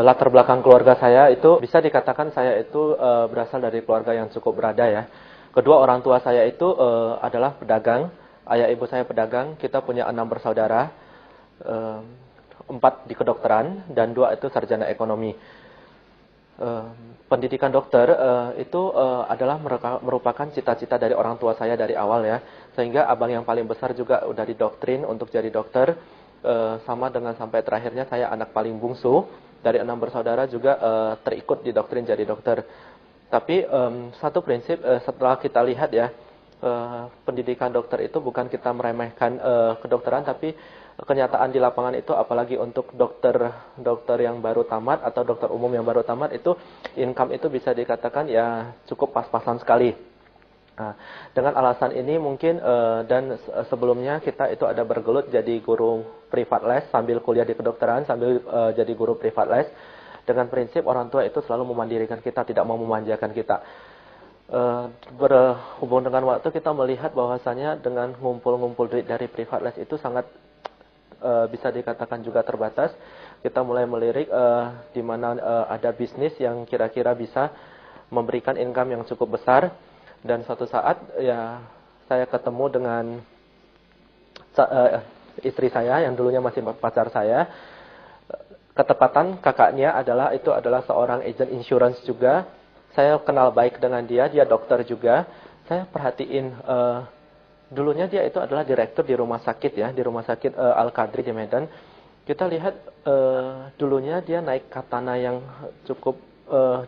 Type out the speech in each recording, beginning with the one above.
Latar belakang keluarga saya itu bisa dikatakan saya itu berasal dari keluarga yang cukup berada ya. Kedua orang tua saya itu adalah pedagang, ayah ibu saya pedagang, kita punya 6 bersaudara, 4 di kedokteran dan 2 itu sarjana ekonomi. Pendidikan dokter itu adalah merupakan cita-cita dari orang tua saya dari awal ya. Sehingga abang yang paling besar juga udah didoktrin untuk jadi dokter. Sama dengan sampai terakhirnya saya anak paling bungsu dari 6 bersaudara juga terikut didoktrin jadi dokter. Tapi satu prinsip setelah kita lihat ya, pendidikan dokter itu bukan kita meremehkan kedokteran, tapi kenyataan di lapangan itu apalagi untuk dokter yang baru tamat atau dokter umum yang baru tamat itu income itu bisa dikatakan ya cukup pas-pasan sekali. Nah, dengan alasan ini mungkin dan sebelumnya kita itu ada bergelut jadi guru privat les sambil kuliah di kedokteran sambil jadi guru privat les dengan prinsip orang tua itu selalu memandirikan kita, tidak mau memanjakan kita. Berhubung dengan waktu kita melihat bahwasanya dengan ngumpul-ngumpul duit dari privat les itu sangat bisa dikatakan juga terbatas. Kita mulai melirik di mana ada bisnis yang kira-kira bisa memberikan income yang cukup besar. Dan suatu saat ya saya ketemu dengan istri saya yang dulunya masih pacar saya. Ketepatan kakaknya itu adalah seorang agent insurance juga. Saya kenal baik dengan dia dokter juga. Saya perhatiin dulunya dia itu adalah direktur di rumah sakit ya, di rumah sakit Al-Qadri di Medan. Kita lihat dulunya dia naik katana yang cukup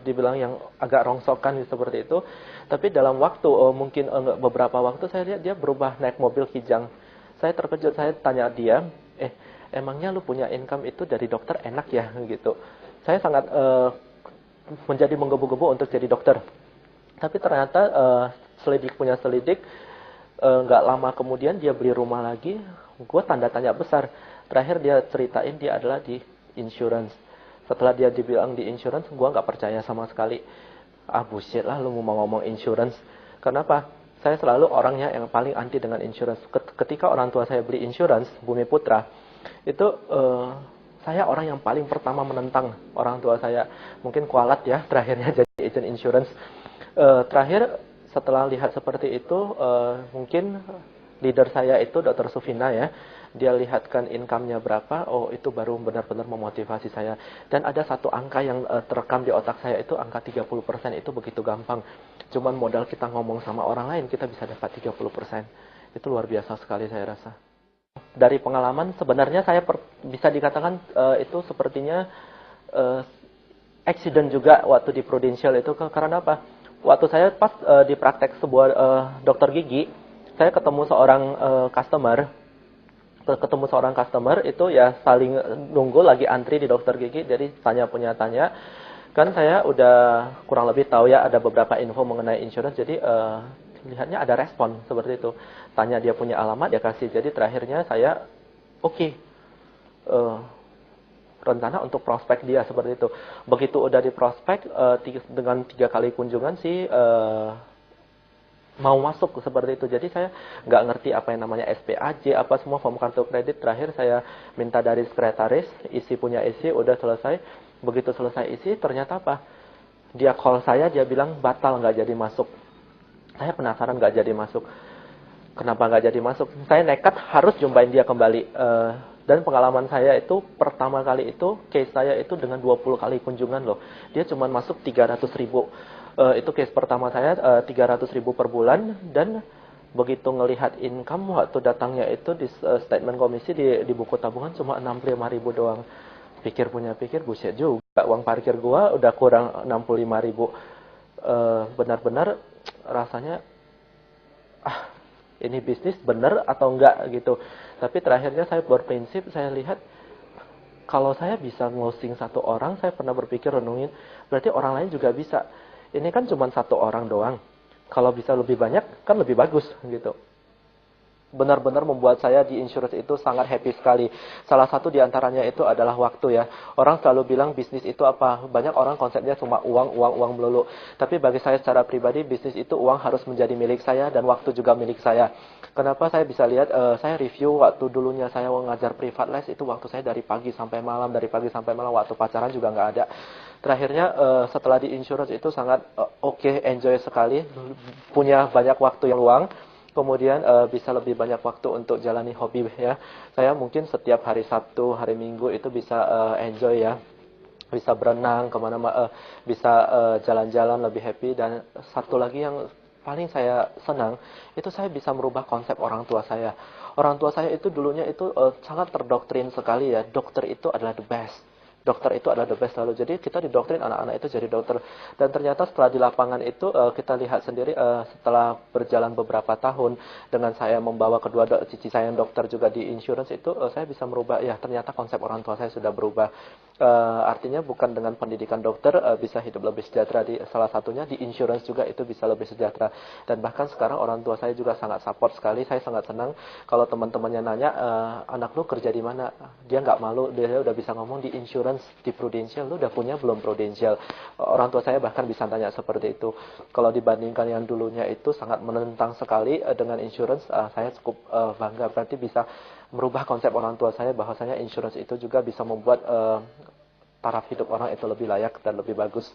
dibilang yang agak rongsokan seperti itu. Tapi dalam waktu mungkin beberapa waktu saya lihat dia berubah naik mobil kijang. Saya terkejut, saya tanya dia, emangnya lu punya income itu dari dokter enak ya gitu. Saya sangat menjadi menggebu-gebu untuk jadi dokter. Tapi ternyata selidik punya selidik, nggak lama kemudian dia beli rumah lagi. Gue tanda tanya besar. Terakhir dia ceritain dia adalah di insurance. Setelah dia dibilang di insurance, gue nggak percaya sama sekali. Bullshit lah lu mau ngomong insurance. Kenapa? Saya selalu orangnya yang paling anti dengan insurance. Ketika orang tua saya beli insurance, Bumi Putra, itu saya orang yang paling pertama menentang orang tua saya. Mungkin kualat ya, terakhirnya jadi agent insurance. Terakhir, setelah lihat seperti itu, mungkin leader saya itu Dr. Sufina ya. Dia lihatkan income-nya berapa, itu baru benar-benar memotivasi saya. Dan ada satu angka yang terekam di otak saya itu angka 30% itu begitu gampang. Cuman modal kita ngomong sama orang lain, kita bisa dapat 30%. Itu luar biasa sekali saya rasa. Dari pengalaman, sebenarnya saya bisa dikatakan itu sepertinya accident juga waktu di Prudential itu. Karena apa? Waktu saya pas di praktek sebuah dokter gigi, saya ketemu seorang customer itu ya saling nunggu lagi antri di dokter gigi, jadi tanya punya tanya. Kan saya udah kurang lebih tahu ya ada beberapa info mengenai insurance, jadi lihatnya ada respon seperti itu. Tanya dia punya alamat, dia kasih. Jadi terakhirnya saya rencana untuk prospek dia seperti itu. Begitu udah di prospek dengan 3 kali kunjungan sih mau masuk seperti itu. Jadi saya nggak ngerti apa yang namanya SPAJ, apa semua form kartu kredit. Terakhir saya minta dari sekretaris, isi, udah selesai. Begitu selesai isi, ternyata apa? Dia call saya, dia bilang batal, nggak jadi masuk. Saya penasaran nggak jadi masuk. Kenapa nggak jadi masuk? Saya nekat harus jumpain dia kembali. Dan pengalaman saya itu pertama kali itu, case saya itu dengan 20 kali kunjungan loh. Dia cuma masuk 300.000. Itu case pertama saya 300.000 per bulan, dan begitu ngelihat income waktu datangnya itu di statement komisi di buku tabungan cuma 65.000 doang. Pikir buset juga, uang parkir gua udah kurang 65.000. Benar-benar rasanya ini bisnis bener atau enggak gitu. Tapi terakhirnya saya berprinsip, saya lihat kalau saya bisa closing satu orang, saya pernah berpikir renungin, berarti orang lain juga bisa. Ini kan cuma satu orang doang. Kalau bisa lebih banyak, kan lebih bagus gitu. benar-benar membuat saya di insurance itu sangat happy sekali. Salah satu di antaranya itu adalah waktu ya. Orang selalu bilang bisnis itu apa? Banyak orang konsepnya cuma uang, uang, uang melulu. Tapi bagi saya secara pribadi, bisnis itu uang harus menjadi milik saya dan waktu juga milik saya. Kenapa saya bisa lihat, saya review waktu dulunya saya ngajar privat les, itu waktu saya dari pagi sampai malam, dari pagi sampai malam, waktu pacaran juga nggak ada. Terakhirnya setelah di insurance itu sangat oke, enjoy sekali, punya banyak waktu yang luang. Kemudian bisa lebih banyak waktu untuk jalani hobi ya. Saya mungkin setiap hari Sabtu, hari Minggu itu bisa enjoy ya. Bisa berenang kemana-mana, bisa jalan-jalan lebih happy. Dan satu lagi yang paling saya senang, itu saya bisa merubah konsep orang tua saya. Orang tua saya itu dulunya itu sangat terdoktrin sekali ya. Dokter itu adalah the best. Dokter itu adalah the best selalu. Jadi kita didoktrin anak-anak itu jadi dokter. Dan ternyata setelah di lapangan itu kita lihat sendiri setelah berjalan beberapa tahun dengan saya membawa kedua cici saya yang dokter juga di insurance itu saya bisa merubah ya ternyata konsep orang tua saya sudah berubah. Artinya bukan dengan pendidikan dokter bisa hidup lebih sejahtera di salah satunya di insurance juga itu bisa lebih sejahtera. Dan bahkan sekarang orang tua saya juga sangat support sekali. Saya sangat senang kalau teman-temannya nanya anak lu kerja di mana? Dia nggak malu, dia udah bisa ngomong di insurance di Prudential, lu udah punya belum Prudential? Orang tua saya bahkan bisa tanya seperti itu. Kalau dibandingkan yang dulunya itu sangat menentang sekali dengan insurance, saya cukup bangga. Berarti bisa merubah konsep orang tua saya bahwasanya insurance itu juga bisa membuat taraf hidup orang itu lebih layak dan lebih bagus.